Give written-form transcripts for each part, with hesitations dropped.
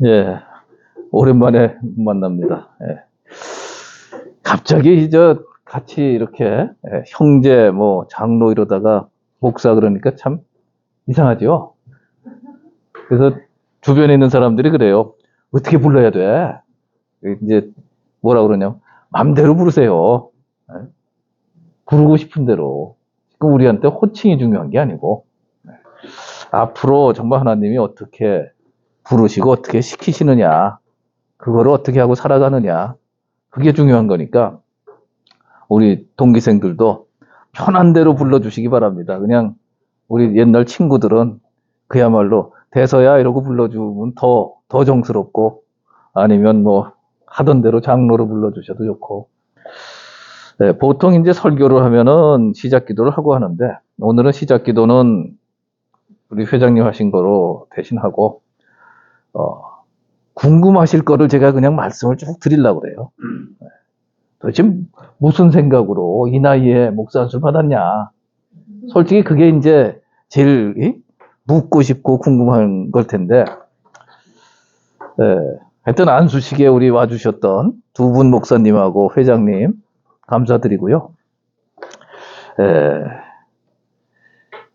예, 오랜만에 만납니다. 예. 갑자기 같이 이렇게 형제 뭐 장로 이러다가 목사 그러니까 참 이상하죠. 그래서 주변에 있는 사람들이 그래요. 어떻게 불러야 돼? 이제 뭐라 그러냐? 맘대로 부르세요. 예. 부르고 싶은 대로. 그 우리한테 호칭이 중요한 게 아니고 앞으로 정말 하나님이 어떻게 부르시고 어떻게 시키시느냐, 그거를 어떻게 하고 살아가느냐, 그게 중요한 거니까 우리 동기생들도 편한 대로 불러주시기 바랍니다. 그냥 우리 옛날 친구들은 그야말로 대서야 이러고 불러주면 더 정스럽고, 아니면 뭐 하던 대로 장로로 불러주셔도 좋고. 네, 보통 이제 설교를 하면은 시작 기도를 하고 하는데, 오늘은 시작 기도는 우리 회장님 하신 거로 대신하고, 궁금하실 거를 제가 그냥 말씀을 쭉 드리려고 그래요. 도대체 무슨 생각으로 이 나이에 목사 안수 받았냐? 솔직히 그게 이제 제일 묻고 싶고 궁금한 걸 텐데, 하여튼 안수식에 우리 와주셨던 두 분 목사님하고 회장님 감사드리고요.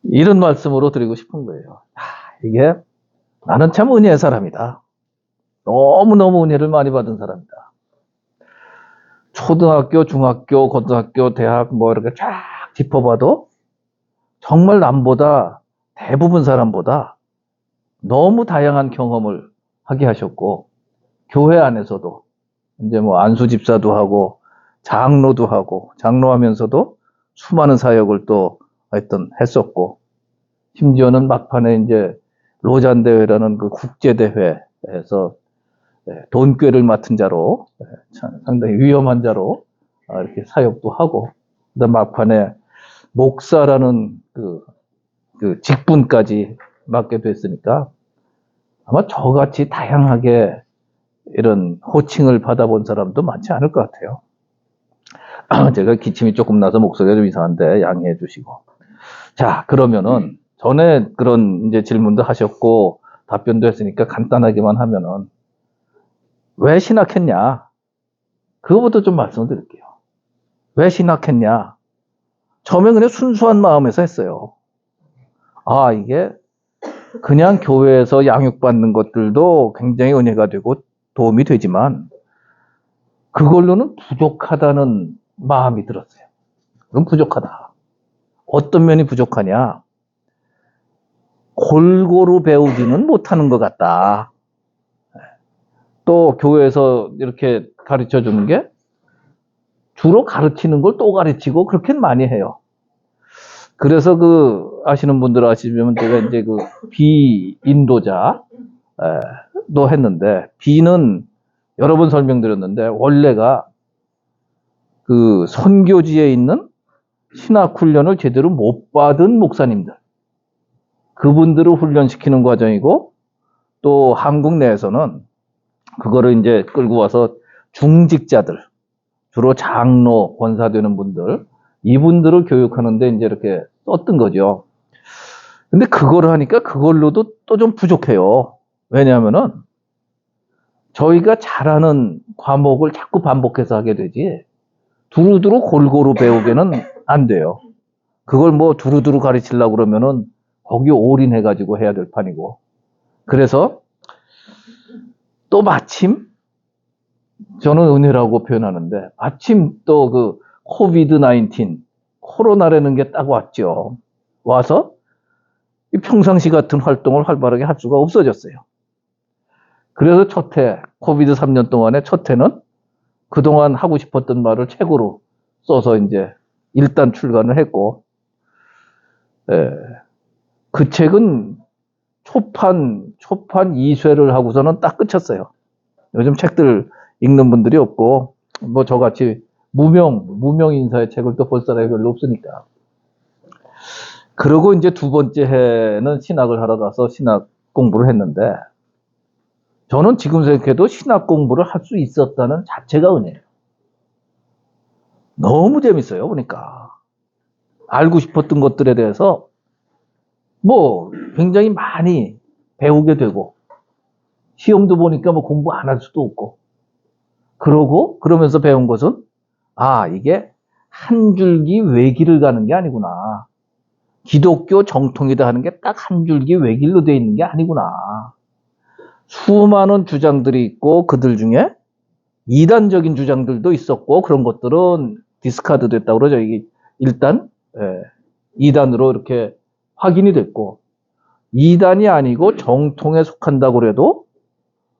이런 말씀으로 드리고 싶은 거예요. 이게 나는 참 은혜의 사람이다. 너무너무 은혜를 많이 받은 사람이다. 초등학교, 중학교, 고등학교, 대학 뭐 이렇게 쫙 짚어봐도 정말 남보다, 대부분 사람보다 너무 다양한 경험을 하게 하셨고, 교회 안에서도 이제 뭐 안수 집사도 하고 장로도 하고, 장로하면서도 수많은 사역을 또 하여튼 했었고, 심지어는 막판에 이제 로잔 대회라는 그 국제 대회에서 돈꾀를 맡은 자로, 상당히 위험한 자로 이렇게 사역도 하고, 그다음 막판에 목사라는 그 직분까지 맡게 됐으니까 아마 저같이 다양하게 이런 호칭을 받아본 사람도 많지 않을 것 같아요. 제가 기침이 조금 나서 목소리가 좀 이상한데 양해해 주시고. 자, 그러면은 전에 그런 이제 질문도 하셨고 답변도 했으니까 간단하게만 하면은 왜 신학했냐? 그거부터 좀 말씀드릴게요. 왜 신학했냐? 처음에 그냥 순수한 마음에서 했어요. 이게 그냥 교회에서 양육받는 것들도 굉장히 은혜가 되고 도움이 되지만 그걸로는 부족하다는 마음이 들었어요. 그럼 부족하다. 어떤 면이 부족하냐? 골고루 배우지는 못하는 것 같다. 또 교회에서 이렇게 가르쳐 주는 게 주로 가르치는 걸 또 가르치고 그렇게 많이 해요. 그래서 아시는 분들 아시면 제가 이제 비인도자도 했는데, 비는 여러 번 설명드렸는데 원래가 선교지에 있는 신학 훈련을 제대로 못 받은 목사님들, 그분들을 훈련시키는 과정이고, 또 한국 내에서는 그거를 이제 끌고 와서 중직자들, 주로 장로, 권사 되는 분들, 이분들을 교육하는데 이제 이렇게 썼던 거죠. 근데 그거를 하니까 그걸로도 또 좀 부족해요. 왜냐하면은 저희가 잘하는 과목을 자꾸 반복해서 하게 되지 두루두루 골고루 배우게는 안 돼요. 그걸 뭐 두루두루 가르치려고 그러면은 거기 올인해가지고 해야 될 판이고. 그래서 또 마침 저는 은혜라고 표현하는데, 마침 또 코비드-19 코로나라는 게 딱 왔죠. 와서 이 평상시 같은 활동을 활발하게 할 수가 없어졌어요. 그래서 첫 해, 코비드 3년 동안에 첫 해는 그동안 하고 싶었던 말을 책으로 써서 이제 일단 출간을 했고, 그 책은 초판 2쇄를 하고서는 딱 끝쳤어요. 요즘 책들 읽는 분들이 없고, 뭐 저같이 무명 인사의 책을 또 볼 사람이 별로 없으니까. 그러고 이제 두 번째 해는 신학을 하러 가서 신학 공부를 했는데, 저는 지금 생각해도 신학 공부를 할 수 있었다는 자체가 은혜예요. 너무 재밌어요, 보니까. 알고 싶었던 것들에 대해서 뭐 굉장히 많이 배우게 되고, 시험도 보니까 뭐 공부 안 할 수도 없고. 그러면서 배운 것은, 아, 이게 한 줄기 외길을 가는 게 아니구나. 기독교 정통이다 하는 게 딱 한 줄기 외길로 돼 있는 게 아니구나. 수많은 주장들이 있고 그들 중에 이단적인 주장들도 있었고 그런 것들은 디스카드 됐다고 그러죠. 이게 일단 이단으로 이렇게 확인이 됐고 이단이 아니고 정통에 속한다고 그래도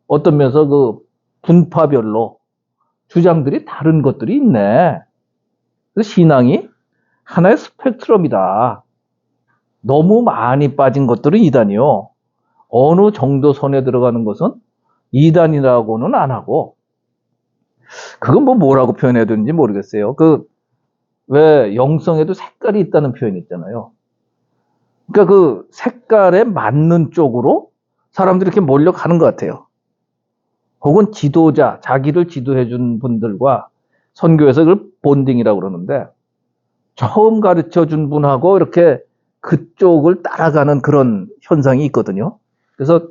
어떤 면에서 그 분파별로 주장들이 다른 것들이 있네. 그래서 신앙이 하나의 스펙트럼이다. 너무 많이 빠진 것들은 이단이요. 어느 정도 선에 들어가는 것은 이단이라고는 안 하고 그건 뭐라고 표현해야 되는지 모르겠어요. 왜 영성에도 색깔이 있다는 표현이 있잖아요. 그러니까 그 색깔에 맞는 쪽으로 사람들이 이렇게 몰려가는 것 같아요. 혹은 지도자, 자기를 지도해 준 분들과 선교에서 그걸 본딩이라고 그러는데 처음 가르쳐 준 분하고 이렇게 그쪽을 따라가는 그런 현상이 있거든요. 그래서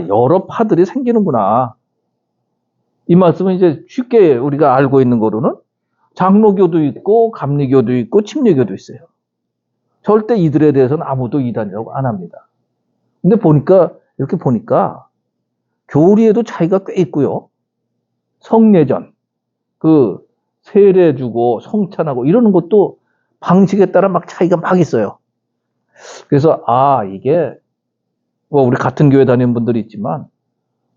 여러 파들이 생기는구나. 이 말씀은 이제 쉽게 우리가 알고 있는 거로는 장로교도 있고 감리교도 있고 침례교도 있어요. 절대 이들에 대해서는 아무도 이단이라고 안 합니다. 근데 이렇게 보니까 교리에도 차이가 꽤 있고요. 성례전, 세례 주고 성찬하고 이러는 것도 방식에 따라 막 차이가 막 있어요. 그래서 이게 우리 같은 교회 다니는 분들이 있지만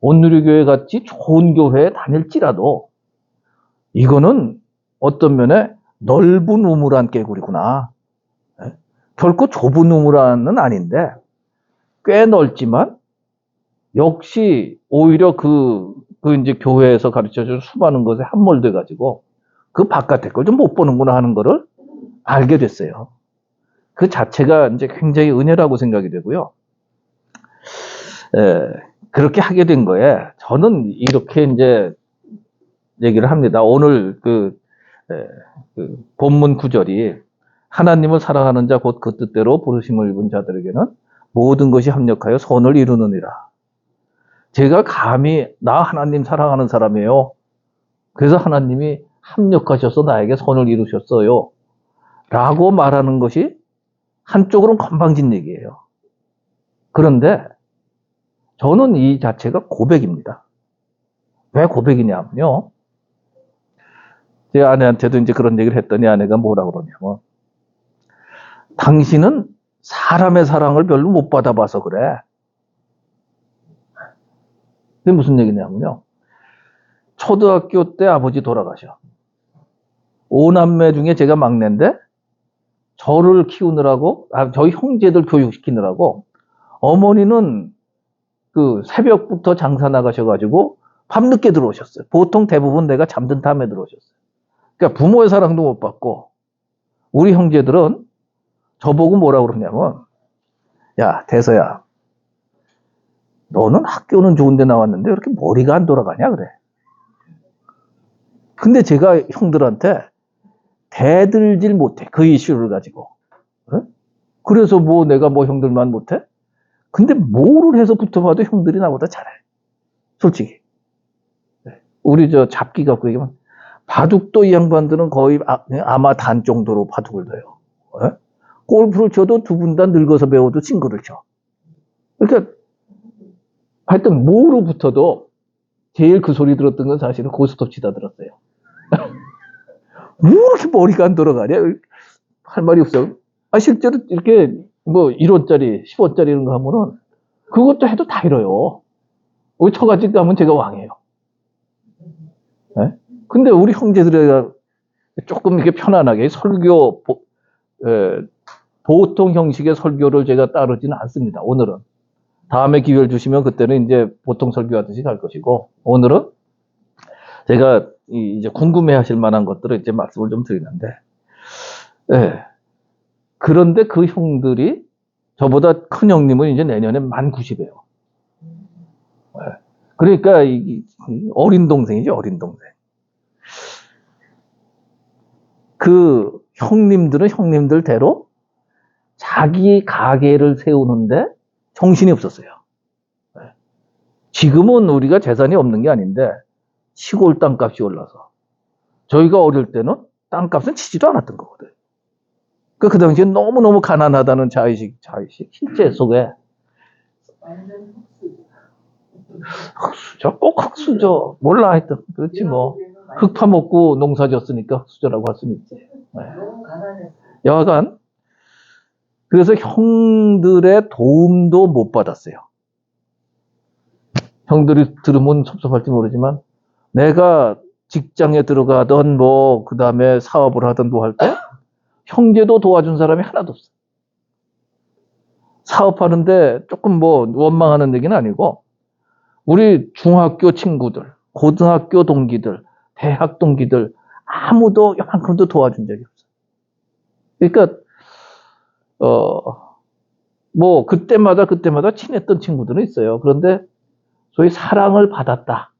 온누리교회 같이 좋은 교회에 다닐지라도 이거는 어떤 면에 넓은 우물안 깨구리구나. 결코 좁은 우물안은 아닌데 꽤 넓지만 역시 오히려 이제 교회에서 가르쳐준 수많은 것에 함몰돼 가지고 그 바깥의 걸 좀 못 보는구나 하는 거를 알게 됐어요. 그 자체가 이제 굉장히 은혜라고 생각이 되고요. 그렇게 하게 된 거에 저는 이렇게 이제 얘기를 합니다. 오늘 본문 구절이 하나님을 사랑하는 자 곧 그 뜻대로 부르심을 입은 자들에게는 모든 것이 합력하여 선을 이루느니라. 제가 감히 나 하나님 사랑하는 사람이에요. 그래서 하나님이 합력하셔서 나에게 선을 이루셨어요. 라고 말하는 것이 한쪽으로는 건방진 얘기예요. 그런데 저는 이 자체가 고백입니다. 왜 고백이냐면요. 제 아내한테도 이제 그런 얘기를 했더니 아내가 뭐라고 그러냐면 당신은 사람의 사랑을 별로 못 받아봐서 그래. 그게 무슨 얘기냐면요. 초등학교 때 아버지 돌아가셔. 5남매 중에 제가 막내인데 저를 키우느라고 저희 형제들 교육시키느라고 어머니는 새벽부터 장사 나가셔가지고 밤늦게 들어오셨어요. 보통 대부분 내가 잠든 다음에 들어오셨어요. 그러니까 부모의 사랑도 못 받고 우리 형제들은 저보고 뭐라고 그러냐면 야 대서야 너는 학교는 좋은데 나왔는데 왜 이렇게 머리가 안 돌아가냐 그래. 근데 제가 형들한테 대들질 못해. 그 이슈를 가지고. 그래? 그래서 내가 형들만 못해? 근데 뭐를 해서 붙어봐도 형들이 나보다 잘해. 솔직히. 우리 잡기 갖고 얘기하면 바둑도 이 양반들은 거의 아마 단 정도로 바둑을 둬요. 네? 골프를 쳐도 두 분 다 늙어서 배워도 싱글을 쳐. 그러니까 하여튼 뭐로 붙어도 제일 그 소리 들었던 건 사실은 고스톱 치다 들었어요. 뭐 이렇게 머리가 안 돌아가냐? 할 말이 없어. 실제로 이렇게 1원짜리, 10원짜리 이런 거 하면은 그것도 해도 다 잃어요. 우리 처갓집 가면 제가 왕이에요. 네? 근데 우리 형제들이 조금 이렇게 편안하게 보통 형식의 설교를 제가 따르지는 않습니다. 오늘은. 다음에 기회를 주시면 그때는 이제 보통 설교하듯이 갈 것이고, 오늘은 제가 이제 궁금해 하실 만한 것들을 이제 말씀을 좀 드리는데, 그런데 그 형들이 저보다 큰 형님은 이제 내년에 만 90이에요. 그러니까 어린 동생이죠, 어린 동생. 그 형님들은 형님들대로 자기 가게를 세우는데 정신이 없었어요. 지금은 우리가 재산이 없는 게 아닌데 시골 땅값이 올라서 저희가 어릴 때는 땅값은 치지도 않았던 거거든. 그 당시에 너무너무 가난하다는 자의식 실제 속에 흑수저 꼭 흑수저 몰라 하여튼 그렇지 뭐 흙 파먹고 농사 지었으니까 흑수저라고 할 수는 있지. 네. 여하간 그래서 형들의 도움도 못 받았어요. 형들이 들으면 섭섭할지 모르지만 내가 직장에 들어가던 뭐 그 다음에 사업을 하던 뭐 할 때 형제도 도와준 사람이 하나도 없어. 사업하는데 조금 뭐 원망하는 얘기는 아니고 우리 중학교 친구들, 고등학교 동기들, 대학 동기들 아무도 요만큼도 도와준 적이 없어. 그러니까 뭐 그때마다 친했던 친구들은 있어요. 그런데 소위 사랑을 받았다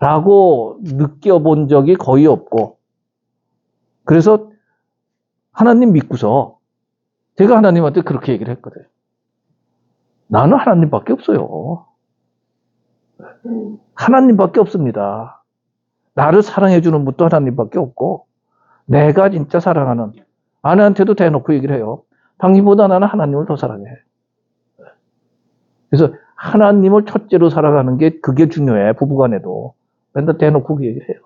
라고 느껴본 적이 거의 없고, 그래서 하나님 믿고서 제가 하나님한테 그렇게 얘기를 했거든요. 나는 하나님밖에 없어요. 하나님밖에 없습니다. 나를 사랑해주는 분도 하나님밖에 없고, 내가 진짜 사랑하는 아내한테도 대놓고 얘기를 해요. 당신보다 나는 하나님을 더 사랑해. 그래서 하나님을 첫째로 살아가는 게 그게 중요해. 부부간에도 맨날 대놓고 그 얘기를 해요.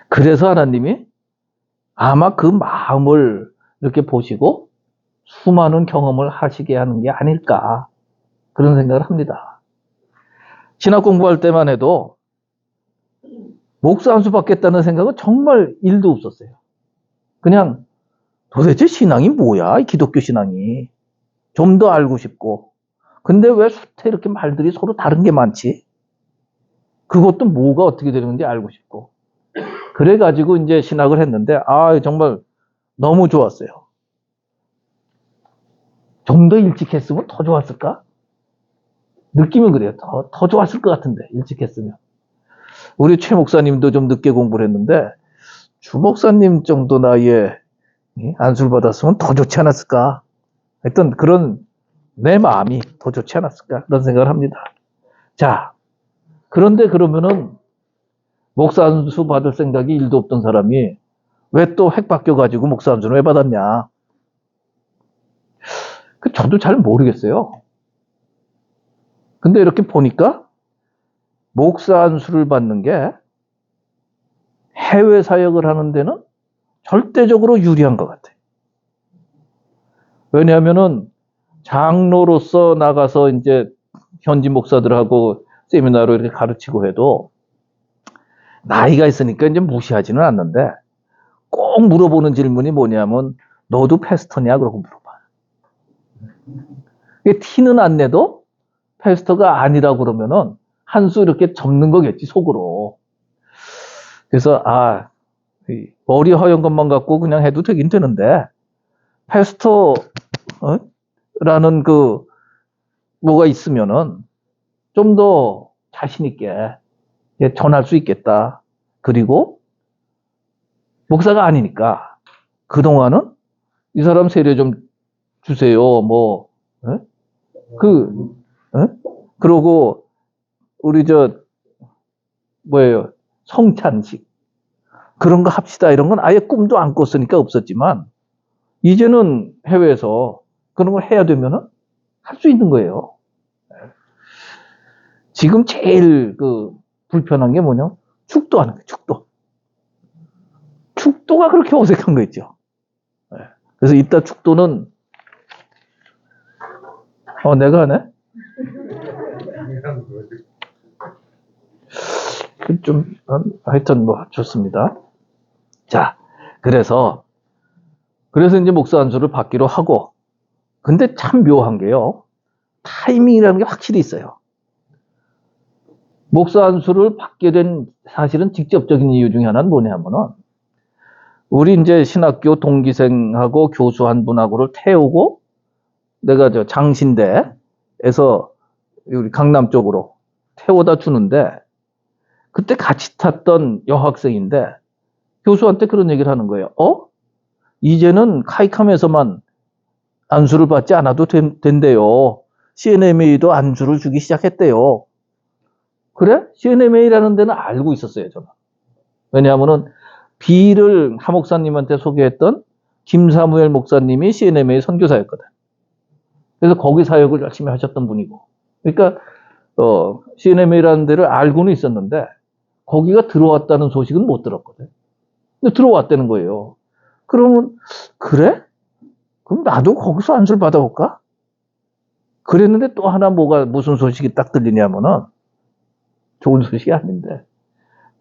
그래서 하나님이 아마 그 마음을 이렇게 보시고 수많은 경험을 하시게 하는 게 아닐까, 그런 생각을 합니다. 신학 공부할 때만 해도 목사 한 수 받겠다는 생각은 정말 일도 없었어요. 그냥 도대체 신앙이 뭐야, 이 기독교 신앙이. 좀 더 알고 싶고. 근데 왜 숱해 이렇게 말들이 서로 다른 게 많지? 그것도 뭐가 어떻게 되는지 알고 싶고. 그래가지고 이제 신학을 했는데, 정말 너무 좋았어요. 좀 더 일찍 했으면 더 좋았을까? 느낌은 그래요. 더 좋았을 것 같은데, 일찍 했으면. 우리 최 목사님도 좀 늦게 공부를 했는데, 주 목사님 정도 나이에 안수를 받았으면 더 좋지 않았을까? 하여튼 그런 내 마음이 더 좋지 않았을까? 그런 생각을 합니다. 자, 그런데 그러면은 목사 안수 받을 생각이 일도 없던 사람이 왜 또 획 바뀌어가지고 목사 안수를 왜 받았냐? 저도 잘 모르겠어요. 근데 이렇게 보니까 목사 안수를 받는 게 해외 사역을 하는 데는 절대적으로 유리한 것 같아요. 왜냐하면은 장로로서 나가서 이제 현지 목사들하고 세미나로 이렇게 가르치고 해도 나이가 있으니까 이제 무시하지는 않는데 꼭 물어보는 질문이 뭐냐면 너도 패스터냐? 그러고 물어봐. 티는 안 내도 패스터가 아니라고 그러면은 한 수 이렇게 접는 거겠지, 속으로. 그래서 머리 허연 것만 갖고 그냥 해도 되긴 되는데 패스터라는 그 뭐가 있으면은 좀 더 자신 있게 전할 수 있겠다. 그리고 목사가 아니니까 그동안은 이 사람 세례 좀 주세요. 그러고 우리 성찬식 그런 거 합시다. 이런 건 아예 꿈도 안 꿨으니까 없었지만 이제는 해외에서 그런 걸 해야 되면은 할 수 있는 거예요. 지금 제일 불편한 게 뭐냐? 축도하는 거예요. 축도가 그렇게 어색한 거 있죠. 그래서 이따 축도는 내가 하네? 하여튼 좋습니다. 자, 그래서 이제 목사 안수를 받기로 하고, 근데 참 묘한 게요. 타이밍이라는 게 확실히 있어요. 목사 안수를 받게 된 사실은 직접적인 이유 중에 하나는 뭐냐면은, 우리 이제 신학교 동기생하고 교수 한 분하고를 태우고, 내가 장신대에서 우리 강남 쪽으로 태워다 주는데, 그때 같이 탔던 여학생인데, 교수한테 그런 얘기를 하는 거예요. 이제는 카이캄에서만 안수를 받지 않아도 된대요. CNMA도 안수를 주기 시작했대요. 그래? CNMA라는 데는 알고 있었어요, 저는. 왜냐하면은 B를 하 목사님한테 소개했던 김사무엘 목사님이 CNMA 선교사였거든. 그래서 거기 사역을 열심히 하셨던 분이고. 그러니까 CNMA라는 데를 알고는 있었는데 거기가 들어왔다는 소식은 못 들었거든. 근데 들어왔다는 거예요. 그러면 그래? 그럼 나도 거기서 안수를 받아볼까? 그랬는데 또 하나 무슨 소식이 딱 들리냐면은 좋은 소식이 아닌데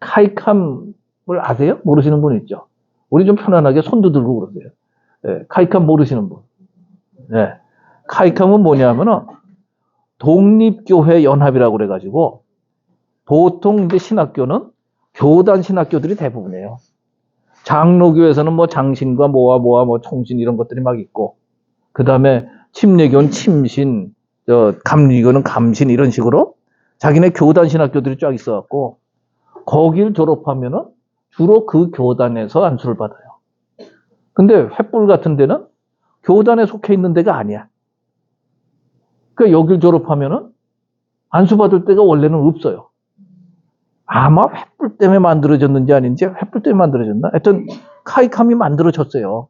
카이캄을 아세요? 모르시는 분 있죠? 우리 좀 편안하게 손도 들고 그러세요. 네, 카이캄 모르시는 분. 네. 카이캄은 뭐냐면은 독립교회 연합이라고 그래가지고 보통 이제 신학교는 교단 신학교들이 대부분이에요. 장로교에서는 뭐 장신과 뭐 총신 이런 것들이 막 있고, 그 다음에 침례교는 침신, 감리교는 감신 이런 식으로 자기네 교단 신학교들이 쫙 있어갖고 거길 졸업하면은 주로 그 교단에서 안수를 받아요. 근데 횃불 같은 데는 교단에 속해 있는 데가 아니야. 그러니까 여길 졸업하면은 안수 받을 데가 원래는 없어요. 아마 횃불 때문에 만들어졌는지 아닌지 횃불 때문에 만들어졌나? 하여튼 카이캄이 만들어졌어요.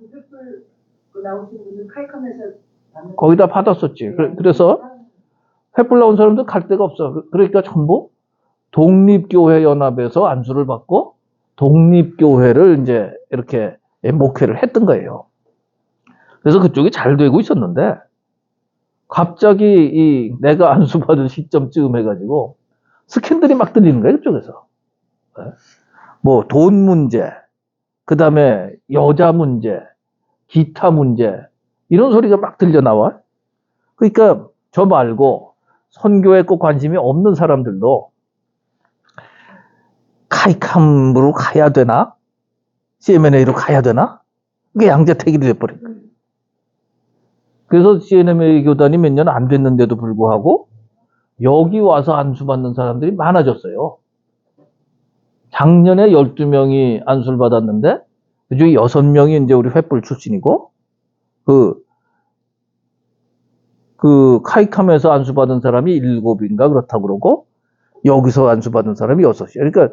횃불 나오신 분은 카이캄에서 거기다 받았었지. 그래서 횃불 나온 사람들 갈 데가 없어. 그러니까 전부 독립교회 연합에서 안수를 받고 독립교회를 이제 이렇게 목회를 했던 거예요. 그래서 그쪽이 잘 되고 있었는데 갑자기 내가 안수 받을 시점쯤 해가지고 스캔들이 막 들리는 거예요, 그쪽에서. 뭐 돈 문제, 그 다음에 여자 문제, 기타 문제 이런 소리가 막 들려 나와. 그러니까 저 말고 선교에 꼭 관심이 없는 사람들도 카이캄으로 가야 되나? CNMA로 가야 되나? 그게 양자택일이 돼버린 거예요. 그래서 CNMA 교단이 몇 년 안 됐는데도 불구하고 여기 와서 안수받는 사람들이 많아졌어요. 작년에 12명이 안수를 받았는데 그중에 6명이 이제 우리 횃불 출신이고 그 카이캄에서 안수받은 사람이 7인가 그렇다고 그러고 여기서 안수받은 사람이 6이에요. 그러니까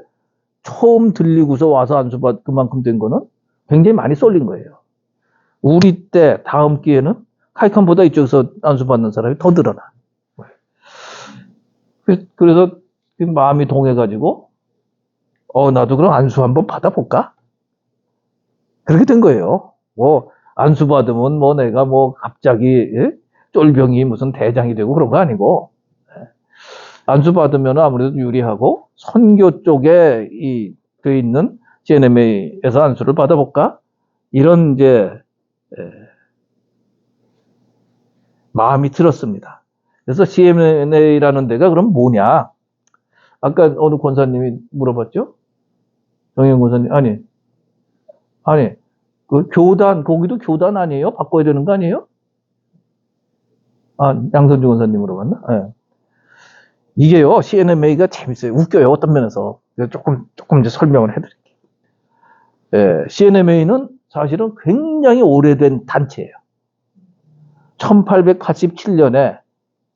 처음 들리고서 와서 안수받 그만큼 된 거는 굉장히 많이 쏠린 거예요. 우리 때 다음 기회는 카이캄보다 이쪽에서 안수받는 사람이 더 늘어나. 그래서 마음이 동해가지고 나도 그럼 안수 한번 받아볼까? 그렇게 된 거예요. 뭐 안수 받으면 뭐 내가 뭐 갑자기 쫄병이 무슨 대장이 되고 그런 거 아니고 안수 받으면 아무래도 유리하고 선교 쪽에 돼 있는 CNMA에서 안수를 받아볼까? 이런 이제 마음이 들었습니다. 그래서 CNMA라는 데가 그럼 뭐냐? 아까 어느 권사님이 물어봤죠? 정영 권사님, 아니, 그 교단, 거기도 교단 아니에요? 바꿔야 되는 거 아니에요? 양선주 권사님 물어봤나? 네. 이게요, CNMA가 재밌어요. 웃겨요, 어떤 면에서. 조금 이제 설명을 해드릴게요. CNMA는 사실은 굉장히 오래된 단체예요. 1887년에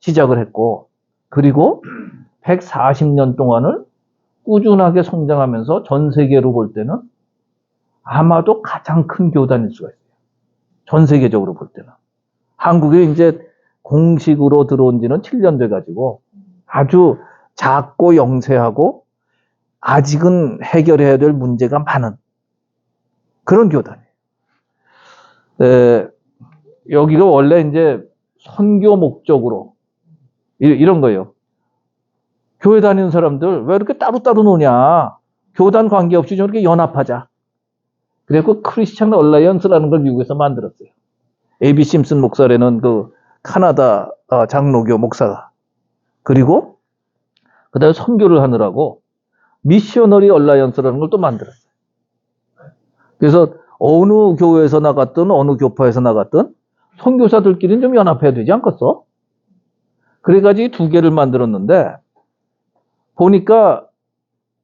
시작을 했고, 그리고 140년 동안을 꾸준하게 성장하면서 전 세계로 볼 때는 아마도 가장 큰 교단일 수가 있어요. 전 세계적으로 볼 때는. 한국에 이제 공식으로 들어온 지는 7년 돼가지고 아주 작고 영세하고 아직은 해결해야 될 문제가 많은 그런 교단이에요. 여기가 원래 이제 선교 목적으로 이런 거예요. 교회 다니는 사람들 왜 이렇게 따로따로 노냐? 교단 관계없이 좀 이렇게 연합하자. 그래서 크리스찬 얼라이언스라는 걸 미국에서 만들었어요. A.B. 심슨 목사라는 그 카나다 장로교 목사가. 그리고 그다음에 선교를 하느라고 미셔너리 얼라이언스라는 걸 또 만들었어요. 그래서 어느 교회에서 나갔든 어느 교파에서 나갔든 선교사들끼리는 좀 연합해야 되지 않겠어? 그래가지고 두 개를 만들었는데 보니까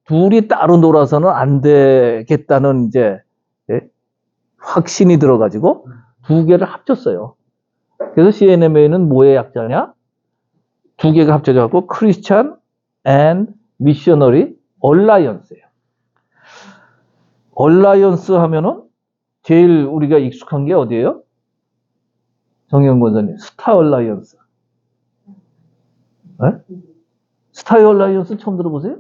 둘이 따로 놀아서는 안 되겠다는 이제 확신이 들어가지고 두 개를 합쳤어요. 그래서 CNMA는 뭐의 약자냐? 두 개가 합쳐져갖고 Christian and Missionary Alliance예요. Alliance 하면은 제일 우리가 익숙한 게 어디예요? 정영 권사님, 스타 얼라이언스. 네? 스타 얼라이언스 처음 들어보세요?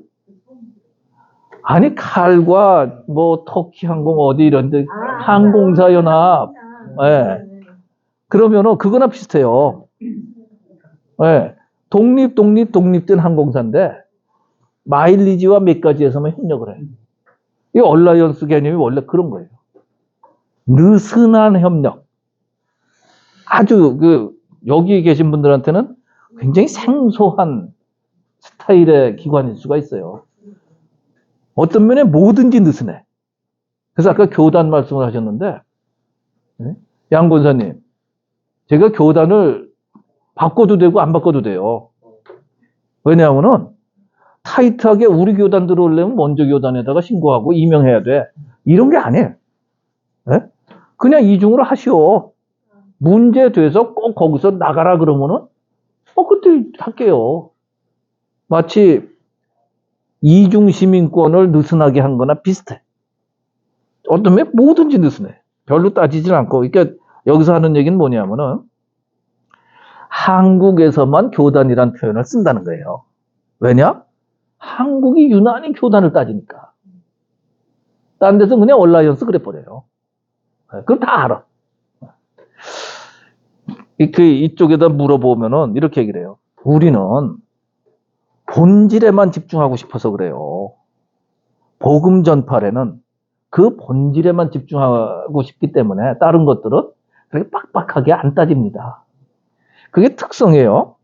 아니, 칼과 뭐 터키 항공 어디 이런데 항공사 연합. 네. 그러면은 그거나 비슷해요. 네. 독립된 항공사인데 마일리지와 몇 가지에서만 협력을 해요. 이 얼라이언스 개념이 원래 그런 거예요. 느슨한 협력. 아주 여기 계신 분들한테는 굉장히 생소한 스타일의 기관일 수가 있어요. 어떤 면에 뭐든지 느슨해. 그래서 아까 교단 말씀을 하셨는데, 양 권사님, 제가 교단을 바꿔도 되고 안 바꿔도 돼요. 왜냐하면은 타이트하게 우리 교단 들어오려면 먼저 교단에다가 신고하고 임명해야 돼. 이런 게 아니에요. 네? 그냥 이중으로 하시오. 문제 돼서 꼭 거기서 나가라 그러면은 그때 할게요. 마치 이중 시민권을 느슨하게 한 거나 비슷해. 어떤 면 뭐든지 느슨해. 별로 따지질 않고. 그러니까 여기서 하는 얘기는 뭐냐면은 한국에서만 교단이란 표현을 쓴다는 거예요. 왜냐? 한국이 유난히 교단을 따지니까. 딴 데서 그냥 얼라이언스 그래 버려요. 그럼 다 알아. 이쪽에다 물어보면은 이렇게 얘기를 해요. 우리는 본질에만 집중하고 싶어서 그래요. 복음 전파에는 그 본질에만 집중하고 싶기 때문에 다른 것들은 그렇게 빡빡하게 안 따집니다. 그게 특성이에요.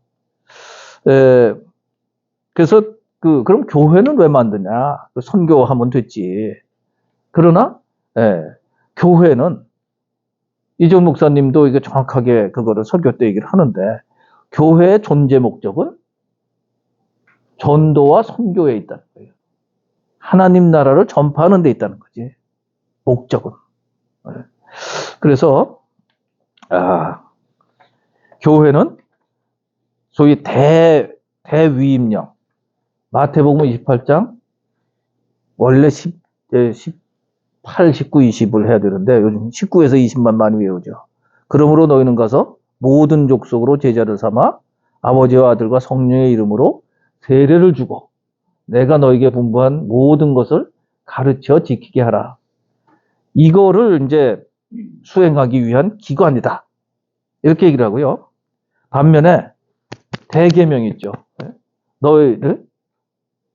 그래서 그럼 교회는 왜 만드냐? 선교하면 됐지. 그러나 교회는 이정 목사님도 이게 정확하게 그거를 설교 때 얘기를 하는데 교회의 존재 목적은 전도와 선교에 있다는 거예요. 하나님 나라를 전파하는 데 있다는 거지. 목적은. 그래서 교회는 소위 대위임령 마태복음 28장 원래 18, 19, 20을 해야 되는데 요즘 19에서 20만 많이 외우죠. 그러므로 너희는 가서 모든 족속으로 제자를 삼아 아버지와 아들과 성령의 이름으로 세례를 주고 내가 너에게 분부한 모든 것을 가르쳐 지키게 하라. 이거를 이제 수행하기 위한 기관이다. 이렇게 얘기를 하고요. 반면에 대계명이 있죠. 너희들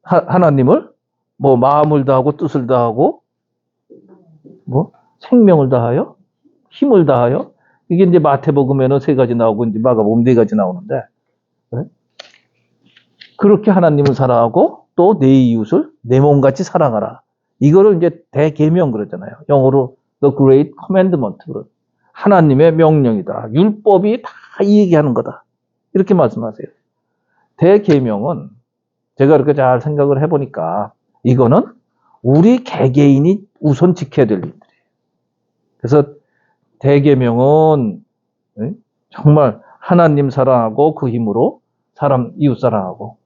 하나님을 뭐 마음을 다하고 뜻을 다하고 뭐 생명을 다하여 힘을 다하여 이게 이제 마태복음에는 3가지 나오고 이제 마가복음 4가지 나오는데 그렇게 하나님을 사랑하고 또 내 이웃을 내 몸같이 사랑하라. 이거를 이제 대계명 그러잖아요. 영어로 The Great Commandment. 하나님의 명령이다. 율법이 다 이 얘기하는 거다. 이렇게 말씀하세요. 대계명은 제가 이렇게 잘 생각을 해보니까 이거는 우리 개개인이 우선 지켜야 될 일들이에요. 그래서 대계명은 정말 하나님 사랑하고 그 힘으로 이웃 사랑하고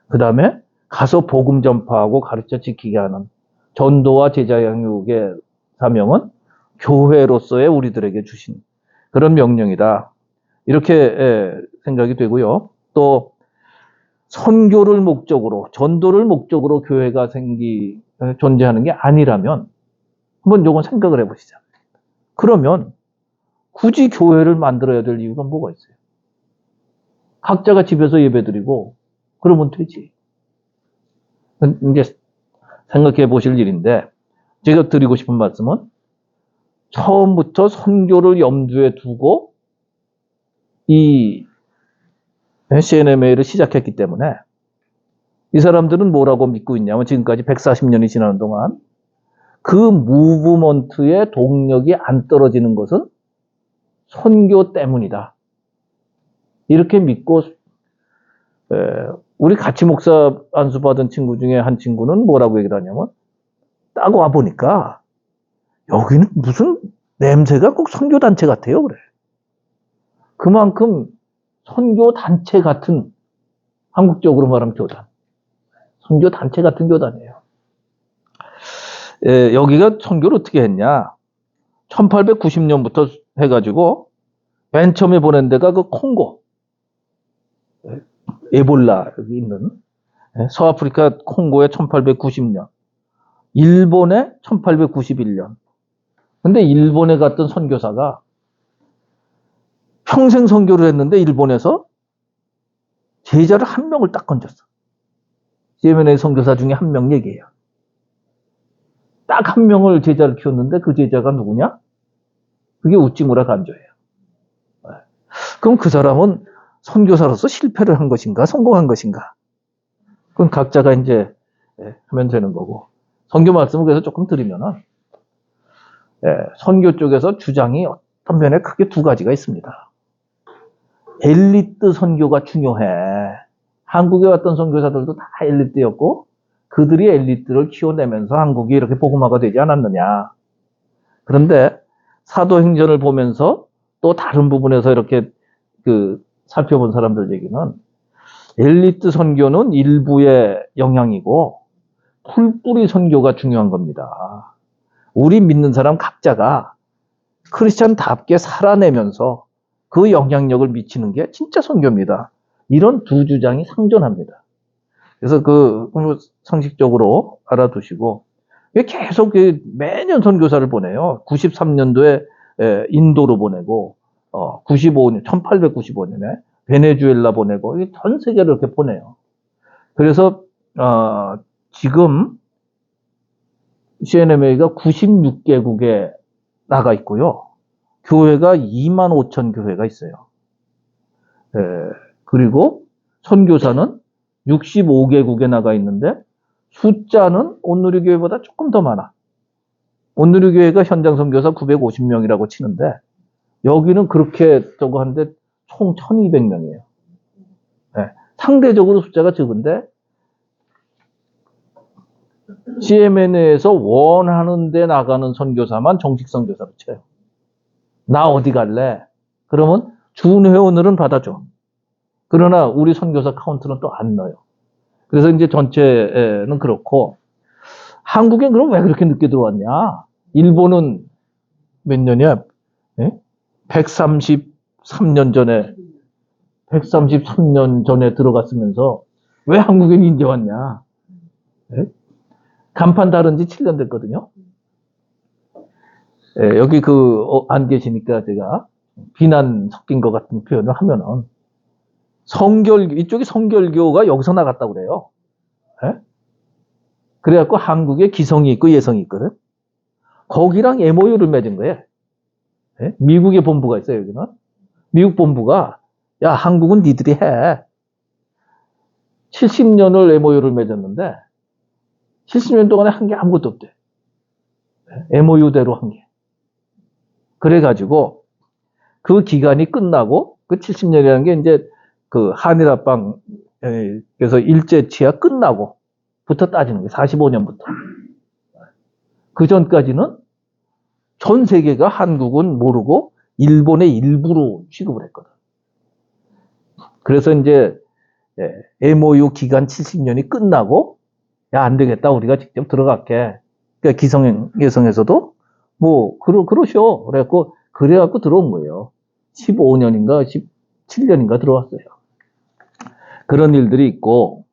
그 다음에 가서 복음 전파하고 가르쳐 지키게 하는 전도와 제자 양육의 사명은 교회로서의 우리들에게 주신 그런 명령이다. 이렇게 생각이 되고요. 또 선교를 목적으로 전도를 목적으로 교회가 존재하는 게 아니라면 한번 요건 생각을 해보시죠. 그러면 굳이 교회를 만들어야 될 이유가 뭐가 있어요? 각자가 집에서 예배드리고 그러면 되지. 이제 생각해 보실 일인데 제가 드리고 싶은 말씀은 처음부터 선교를 염두에 두고 이 CNMA를 시작했기 때문에 이 사람들은 뭐라고 믿고 있냐면 지금까지 140년이 지나는 동안 그 무브먼트의 동력이 안 떨어지는 것은 선교 때문이다. 이렇게 믿고 우리 같이 목사 안수 받은 친구 중에 한 친구는 뭐라고 얘기를 하냐면 딱 와보니까 여기는 무슨 냄새가 꼭 선교단체 같아요. 그래. 그만큼 선교 단체 같은, 한국적으로 말하면 교단. 선교 단체 같은 교단이에요. 여기가 선교를 어떻게 했냐. 1890년부터 해가지고 맨 처음에 보낸 데가 그 콩고. 에볼라 여기 있는 서아프리카 콩고에 1890년. 일본에 1891년. 근데 일본에 갔던 선교사가 평생 선교를 했는데 일본에서 제자를 한 명을 딱 건졌어. CMNA 선교사 중에 한 명 얘기해요. 딱 한 명을 제자를 키웠는데 그 제자가 누구냐? 그게 우찌무라 간조예요. 그럼 그 사람은 선교사로서 실패를 한 것인가, 성공한 것인가? 그건 각자가 이제 하면 되는 거고. 선교 말씀을 그래서 조금 드리면은, 선교 쪽에서 주장이 어떤 면에 크게 두 가지가 있습니다. 엘리트 선교가 중요해. 한국에 왔던 선교사들도 다 엘리트였고, 그들이 엘리트를 키워내면서 한국이 이렇게 복음화가 되지 않았느냐. 그런데 사도행전을 보면서 또 다른 부분에서 이렇게 살펴본 사람들 얘기는 엘리트 선교는 일부의 영향이고 풀뿌리 선교가 중요한 겁니다. 우리 믿는 사람 각자가 크리스찬답게 살아내면서 그 영향력을 미치는 게 진짜 선교입니다. 이런 두 주장이 상존합니다. 그래서 상식적으로 알아두시고 계속 매년 선교사를 보내요. 93년도에 인도로 보내고 1895년에 베네수엘라 보내고 전 세계를 이렇게 보내요. 그래서 지금 CNMA가 96개국에 나가 있고요. 교회가 25,000 교회가 있어요. 그리고 선교사는 65개국에 나가 있는데 숫자는 온누리교회보다 조금 더 많아. 온누리교회가 현장 선교사 950명이라고 치는데 여기는 그렇게 저거 한데 총 1200명이에요. 상대적으로 숫자가 적은데 CMN에서 원하는 데 나가는 선교사만 정식 선교사로 쳐요. 나 어디 갈래? 그러면 준회원들은 받아줘. 그러나 우리 선교사 카운트는 또 안 넣어요. 그래서 이제 전체는 그렇고, 한국엔 그럼 왜 그렇게 늦게 들어왔냐? 일본은 몇 년이야? 133년 전에 들어갔으면서 왜 한국엔 이제 왔냐? 간판 다른 지 7년 됐거든요. 여기 안 계시니까 제가 비난 섞인 것 같은 표현을 하면은 이쪽이 성결교가 여기서 나갔다고 그래요. 그래갖고 한국에 기성이 있고 예성이 있거든. 거기랑 MOU를 맺은 거예요. 미국의 본부가 있어요, 여기는. 미국 본부가, 야, 한국은 니들이 해. 70년을 MOU를 맺었는데, 70년 동안에 한 게 아무것도 없대. MOU대로 한 게. 그래가지고, 그 기간이 끝나고, 그 70년이라는 게 이제 한일합방, 그래서 일제치하 끝나고부터 따지는 거예요. 45년부터. 그 전까지는 전 세계가 한국은 모르고 일본의 일부로 취급을 했거든. 그래서 이제 MOU 기간 70년이 끝나고 야, 안 되겠다. 우리가 직접 들어갈게. 그러니까 예성에서도 그러셔. 그래갖고 들어온 거예요. 15년인가 17년인가 들어왔어요. 그런 일들이 있고,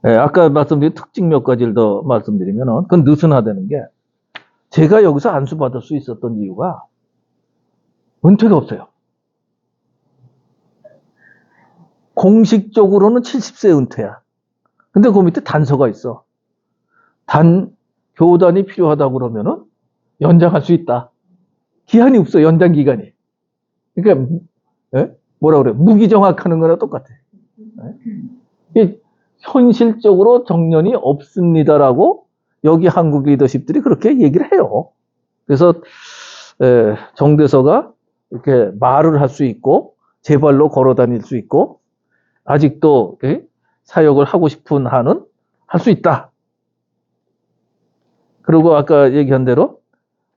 아까 말씀드린 특징 몇 가지를 더 말씀드리면은, 그건 느슨하다는 게, 제가 여기서 안수받을 수 있었던 이유가, 은퇴가 없어요. 공식적으로는 70세 은퇴야. 근데 그 밑에 단서가 있어. 교단이 필요하다고 그러면은, 연장할 수 있다. 기한이 없어, 연장 기간이. 그러니까, 뭐라 그래? 무기정확하는 거랑 똑같아. 현실적으로 정년이 없습니다라고 여기 한국 리더십들이 그렇게 얘기를 해요. 그래서 정대서가 이렇게 말을 할 수 있고 제 발로 걸어 다닐 수 있고 아직도 사역을 하고 싶은 한은 할 수 있다. 그리고 아까 얘기한 대로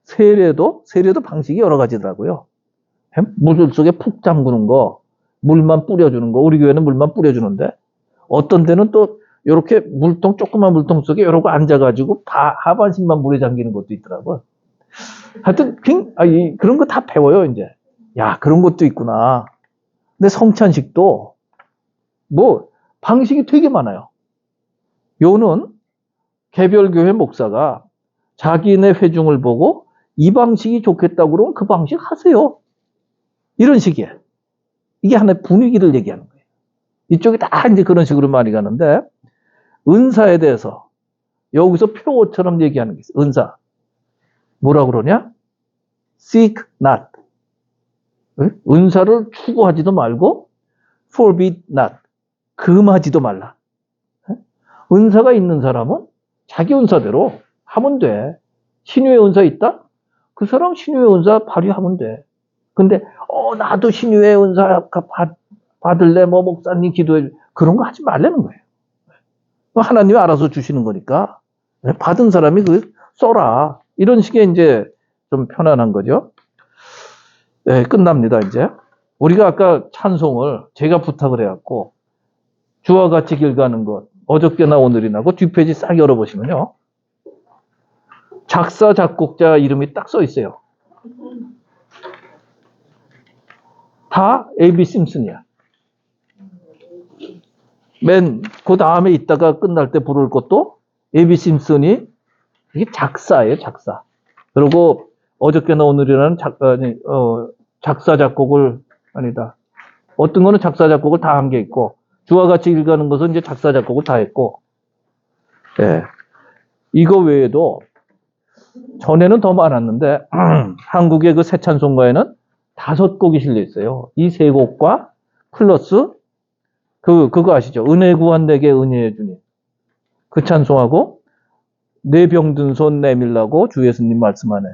세례도 방식이 여러 가지더라고요. 물 속에 푹 잠그는 거, 물만 뿌려주는 거, 우리 교회는 물만 뿌려주는데, 어떤 데는 또, 이렇게 물통, 조그만 물통 속에 이러고 앉아가지고, 하반신만 물에 잠기는 것도 있더라고요. 하여튼, 그런 거 다 배워요, 이제. 야, 그런 것도 있구나. 근데 성찬식도, 뭐, 방식이 되게 많아요. 요는 개별교회 목사가 자기네 회중을 보고 이 방식이 좋겠다고 그러면 그 방식 하세요. 이런 식이에요. 이게 하나의 분위기를 얘기하는 거예요. 이쪽이 다 이제 그런 식으로 많이 가는데, 은사에 대해서 여기서 표어처럼 얘기하는 게 있어요. 은사. 뭐라 그러냐? seek not. 은사를 추구하지도 말고 forbid not. 금하지도 말라. 은사가 있는 사람은 자기 은사대로 하면 돼. 신유의 은사 있다? 그 사람 신유의 은사 발휘하면 돼. 근데 나도 신유의 은사 받을래, 뭐 목사님 기도해. 그런 거 하지 말라는 거예요. 하나님이 알아서 주시는 거니까 받은 사람이 그 써라. 이런 식의 이제 좀 편안한 거죠. 네, 끝납니다 이제. 우리가 아까 찬송을 제가 부탁을 해갖고 주와 같이 길 가는 것 어저께나 오늘이나 그 뒷페이지 싹 열어보시면요. 작사 작곡자 이름이 딱 써 있어요. 다 A.B. 심슨이야. 그 다음에 있다가 끝날 때 부를 것도 A.B. 심슨이 이게 작사예요, 작사. 그리고 어저께나 오늘이라는 작사 작곡을 아니다. 어떤 거는 작사 작곡을 다 한 게 있고 주와 같이 읽어가는 것은 이제 작사 작곡을 다 했고, 예. 이거 외에도 전에는 더 많았는데 한국의 그 새 찬송가에는 5곡이 실려 있어요. 이 3곡과 플러스 그거 아시죠? 은혜 구한 내게 은혜해 주님. 그 찬송하고 내 병든 손 내밀라고 주 예수님 말씀하네.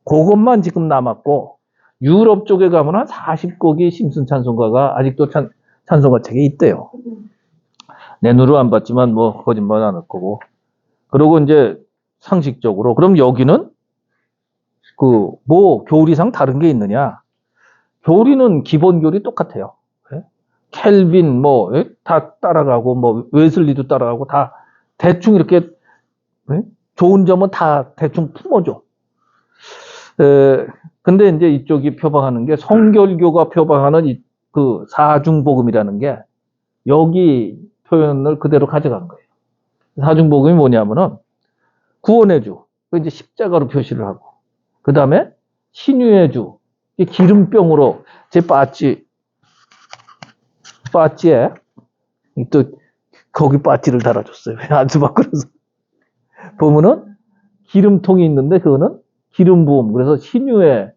그것만 지금 남았고 유럽 쪽에 가면 한 40곡이 심슨 찬송가가 아직도 찬송가 책에 있대요. 내 눈으로 안 봤지만 뭐 거짓말 안 할 거고. 그리고 이제 상식적으로 그럼 여기는 뭐 교리상 다른 게 있느냐? 교리는 기본 교리 똑같아요. 켈빈 다 따라가고 뭐 웨슬리도 따라가고 다 대충 이렇게 좋은 점은 다 대충 품어줘. 근데 이제 이쪽이 표방하는 게 성결교가 표방하는 그 사중복음이라는 게 여기 표현을 그대로 가져간 거예요. 사중복음이 뭐냐면은 구원의 주, 이제 십자가로 표시를 하고, 그 다음에 신유의 주, 기름병으로 제 빠찌에 또 거기 빠찌를 달아줬어요. 안수바꾸면서 보면은 기름통이 있는데 그거는 기름 부음. 그래서 신유의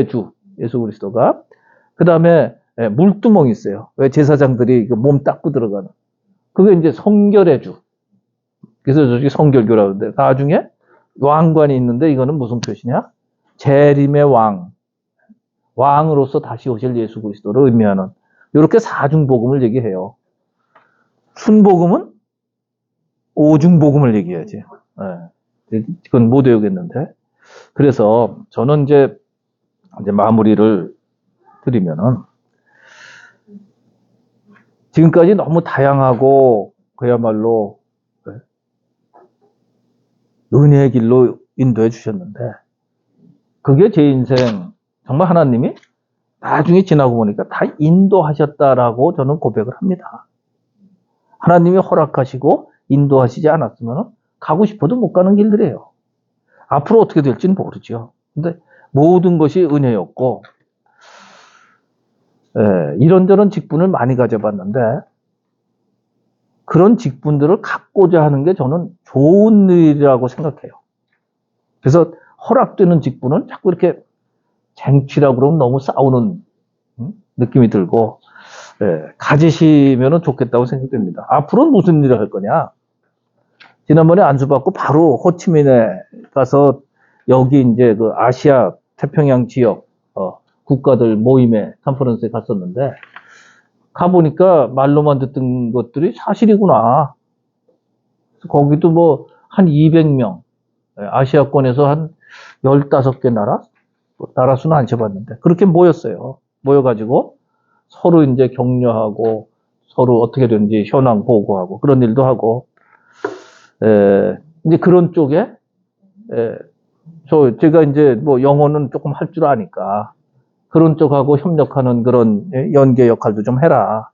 주 예수 그리스도가. 그 다음에 물두멍이 있어요. 왜 제사장들이 몸 닦고 들어가는. 그게 이제 성결의 주. 그래서 저기 성결교라고 하는데 나중에 왕관이 있는데 이거는 무슨 표시냐? 재림의 왕으로서 다시 오실 예수 그리스도를 의미하는 이렇게 사중복음을 얘기해요. 순복음은 오중복음을 얘기해야지. 그건 못 외우겠는데. 그래서 저는 이제 마무리를 드리면은 지금까지 너무 다양하고 그야말로 은혜의 길로 인도해 주셨는데 그게 제 인생 정말 하나님이 나중에 지나고 보니까 다 인도하셨다라고 저는 고백을 합니다. 하나님이 허락하시고 인도하시지 않았으면 가고 싶어도 못 가는 길들이에요. 앞으로 어떻게 될지는 모르죠. 근데 모든 것이 은혜였고 이런저런 직분을 많이 가져봤는데 그런 직분들을 갖고자 하는 게 저는 좋은 일이라고 생각해요. 그래서 허락되는 직분은 자꾸 이렇게 쟁취라고 그러면 너무 싸우는 느낌이 들고 가지시면 좋겠다고 생각됩니다. 앞으로는 무슨 일을 할 거냐? 지난번에 안수받고 바로 호치민에 가서 여기 이제 그 아시아 태평양 지역 국가들 모임에 컨퍼런스에 갔었는데 가보니까 말로만 듣던 것들이 사실이구나. 거기도 뭐 한 200명, 아시아권에서 한 15개 나라, 나라수는 안 쳐봤는데 그렇게 모였어요. 모여가지고 서로 이제 격려하고 서로 어떻게 되는지 현황 보고하고 그런 일도 하고 이제 그런 쪽에 제가 이제 뭐 영어는 조금 할 줄 아니까 그런 쪽하고 협력하는 그런 연계 역할도 좀 해라.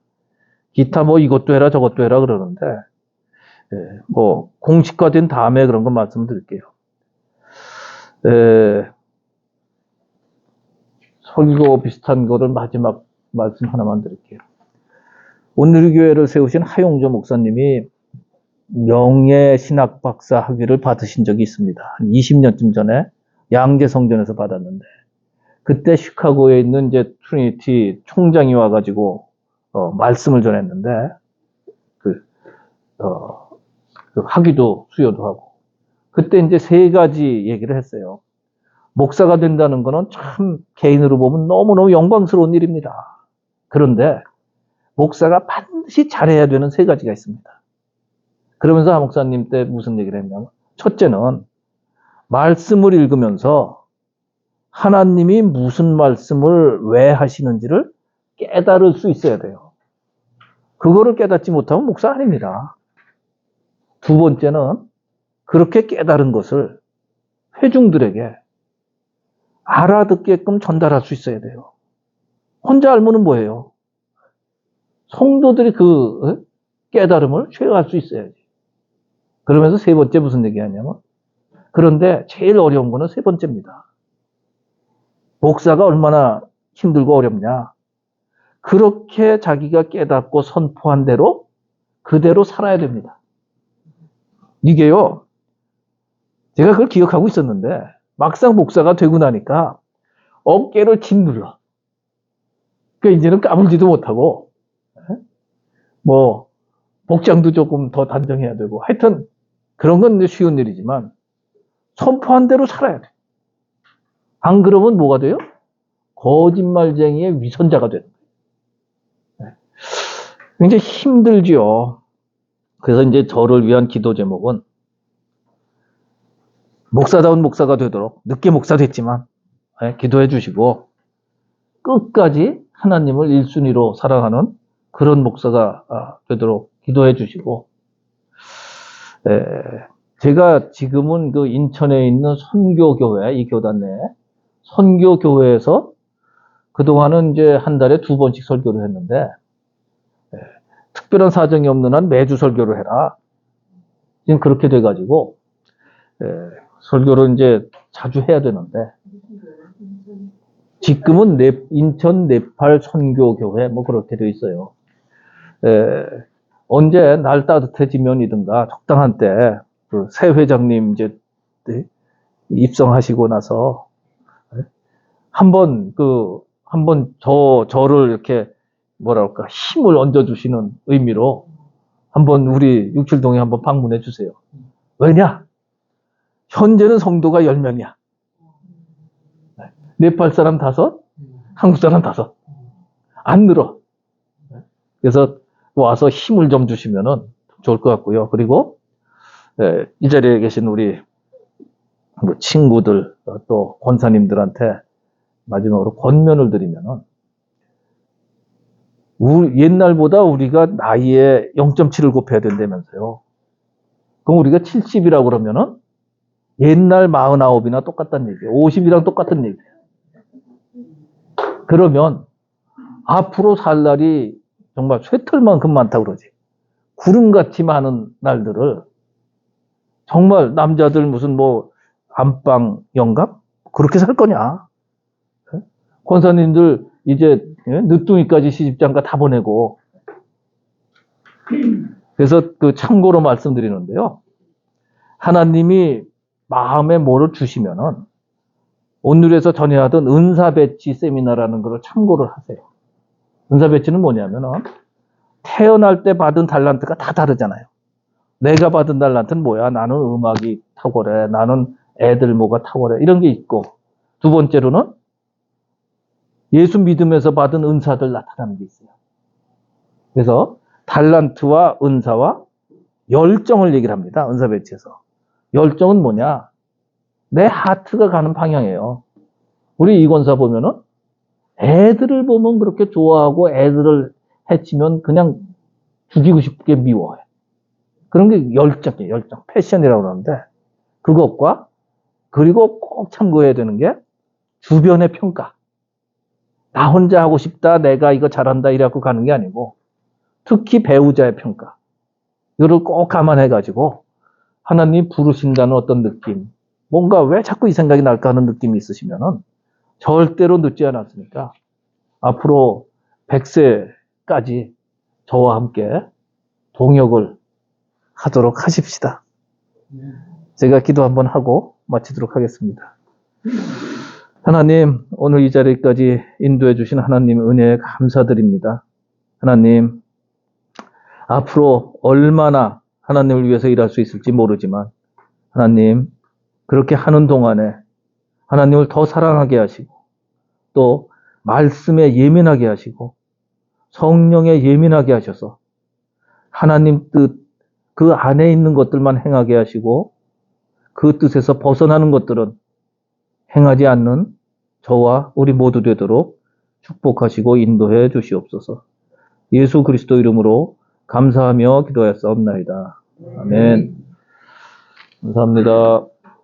기타 뭐 이것도 해라 저것도 해라 그러는데 뭐 공식화된 다음에 그런 거 말씀드릴게요. 설교 비슷한 거를 마지막 말씀 하나만 드릴게요. 온누리교회를 세우신 하용조 목사님이 명예신학 박사 학위를 받으신 적이 있습니다. 한 20년쯤 전에 양재성전에서 받았는데 그때 시카고에 있는 이제 트리니티 총장이 와가지고 말씀을 전했는데 그 학위도 수여도 하고 그때 이제 세 가지 얘기를 했어요. 목사가 된다는 거는 참 개인으로 보면 너무너무 영광스러운 일입니다. 그런데 목사가 반드시 잘해야 되는 세 가지가 있습니다. 그러면서 하 목사님 때 무슨 얘기를 했냐면 첫째는 말씀을 읽으면서 하나님이 무슨 말씀을 왜 하시는지를 깨달을 수 있어야 돼요. 그거를 깨닫지 못하면 목사 아닙니다. 두 번째는 그렇게 깨달은 것을 회중들에게 알아듣게끔 전달할 수 있어야 돼요. 혼자 알면은 뭐예요? 성도들이 그 깨달음을 쉐어할 수 있어야지. 그러면서 세 번째 무슨 얘기하냐면 그런데 제일 어려운 거는 세 번째입니다. 목사가 얼마나 힘들고 어렵냐. 그렇게 자기가 깨닫고 선포한 대로 그대로 살아야 됩니다. 이게요. 제가 그걸 기억하고 있었는데 막상 목사가 되고 나니까 어깨를 짓눌러. 그러니까 이제는 까불지도 못하고 뭐 복장도 조금 더 단정해야 되고 하여튼 그런 건 쉬운 일이지만 선포한 대로 살아야 돼. 안 그러면 뭐가 돼요? 거짓말쟁이의 위선자가 되는 거예요. 굉장히 힘들죠. 그래서 이제 저를 위한 기도 제목은 목사다운 목사가 되도록 늦게 목사 됐지만 기도해 주시고 끝까지 하나님을 1순위로 사랑하는 그런 목사가 되도록 기도해 주시고 제가 지금은 그 인천에 있는 선교교회, 이 교단 내 선교교회에서 그동안은 이제 한 달에 2번씩 설교를 했는데 특별한 사정이 없는 한 매주 설교를 해라. 지금 그렇게 돼가지고 설교를 이제 자주 해야 되는데 지금은 인천 네팔 선교교회 뭐 그렇게 돼 있어요. 언제 날 따뜻해지면이든가 적당한 때 그 새 회장님 이제 입성하시고 나서 한번 저를 이렇게 뭐랄까 힘을 얹어주시는 의미로 한번 우리 육칠동에 한번 방문해 주세요. 왜냐? 현재는 성도가 10명이야. 네팔 사람 5, 한국 사람 5. 안 늘어. 그래서 와서 힘을 좀 주시면은 좋을 것 같고요. 그리고 이 자리에 계신 우리 친구들 또 권사님들한테 마지막으로 권면을 드리면은 옛날보다 우리가 나이에 0.7을 곱해야 된다면서요. 그럼 우리가 70이라고 그러면은 옛날 49이나 똑같다는 얘기예요. 50이랑 똑같은 얘기예요. 그러면 앞으로 살 날이 정말 쇠털만큼 많다고 그러지. 구름같이 많은 날들을 정말 남자들 무슨 뭐 안방 영감? 그렇게 살 거냐? 권사님들 이제 늦둥이까지 시집장가 다 보내고 그래서 그 참고로 말씀드리는데요. 하나님이 마음에 뭐를 주시면은 오늘에서 전해하던 은사 배치 세미나라는 걸 참고를 하세요. 은사 배치는 뭐냐면은 태어날 때 받은 달란트가 다 다르잖아요. 내가 받은 달란트는 뭐야? 나는 음악이 탁월해. 나는 애들 뭐가 탁월해. 이런 게 있고 두 번째로는 예수 믿음에서 받은 은사들 나타나는 게 있어요. 그래서 달란트와 은사와 열정을 얘기를 합니다. 은사 배치에서. 열정은 뭐냐? 내 하트가 가는 방향이에요. 우리 이 권사 보면은 애들을 보면 그렇게 좋아하고 애들을 해치면 그냥 죽이고 싶게 미워해. 그런 게 열정이에요, 열정. 패션이라고 그러는데 그것과 그리고 꼭 참고해야 되는 게 주변의 평가. 나 혼자 하고 싶다, 내가 이거 잘한다 이래갖고 가는 게 아니고 특히 배우자의 평가. 이거를 꼭 감안해가지고 하나님 부르신다는 어떤 느낌, 뭔가 왜 자꾸 이 생각이 날까 하는 느낌이 있으시면은 절대로 늦지 않았으니까 앞으로 100세까지 저와 함께 동역을 하도록 하십시다. 제가 기도 한번 하고 마치도록 하겠습니다. 하나님, 오늘 이 자리까지 인도해 주신 하나님 은혜에 감사드립니다. 하나님, 앞으로 얼마나 하나님을 위해서 일할 수 있을지 모르지만 하나님, 그렇게 하는 동안에 하나님을 더 사랑하게 하시고 또 말씀에 예민하게 하시고 성령에 예민하게 하셔서 하나님 뜻, 그 안에 있는 것들만 행하게 하시고 그 뜻에서 벗어나는 것들은 행하지 않는 저와 우리 모두 되도록 축복하시고 인도해 주시옵소서. 예수 그리스도 이름으로 감사하며 기도하였사옵나이다. 아멘. 감사합니다.